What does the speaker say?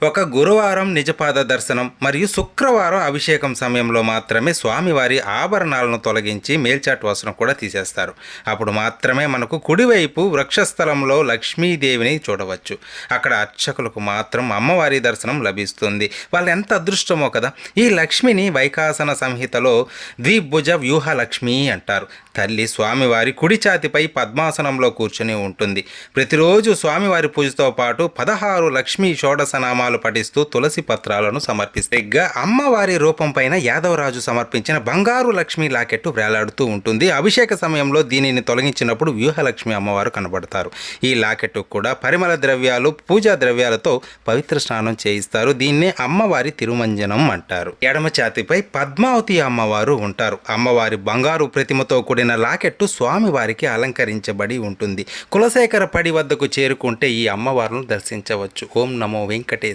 ఒక గురువారం నిజపాద దర్శనం మరియు శుక్రవారం అభిషేకం సమయంలో మాత్రమే స్వామివారి ఆభరణాలను తొలగించి మేల్చాటు వస్త్రం కూడా తీసేస్తారు. అప్పుడు మాత్రమే మనకు కుడివైపు వృక్షస్థలంలో లక్ష్మీదేవిని చూడవచ్చు. అక్కడ అర్చకులకు మాత్రం అమ్మవారి దర్శనం లభిస్తుంది. వాళ్ళు ఎంత అదృష్టమో కదా. ఈ లక్ష్మిని వైఖాసన సంహితలో ద్విభుజ వ్యూహ లక్ష్మి అంటారు. తల్లి స్వామివారి కుడి ఛాతిపై పద్మాసనంలో కూర్చుని ఉంటుంది. ప్రతిరోజు స్వామివారి పూజతో పాటు 16 లక్ష్మీ షోడశనామాలు పఠిస్తూ తులసి పత్రాలను సమర్పిస్తే అమ్మవారి రూపం పైన యాదవరాజు సమర్పించిన బంగారు లక్ష్మీ లాకెట్టు వేలాడుతూ ఉంటుంది. అభిషేక సమయంలో దీనిని తొలగించినప్పుడు వ్యూహలక్ష్మి అమ్మవారు కనబడతారు. ఈ లాకెట్టు కూడా పరిమళ ద్రవ్యాలు, పూజా ద్రవ్యాలతో పవిత్ర స్నానం చేయిస్తారు. దీన్నే అమ్మవారి తిరుమంజనం అంటారు. ఎడమ ఛాతిపై పద్మావతి అమ్మవారు ఉంటారు. అమ్మవారి బంగారు ప్రతిమతో కూడిన లాకెట్టు స్వామివారికి అలంకరించబడి ఉంటుంది. కులశేఖర పడి వద్దకు చేరుకుంటే ఈ అమ్మవారిని దర్శించవచ్చు. ఓం నమో వెంకటేశ్వర.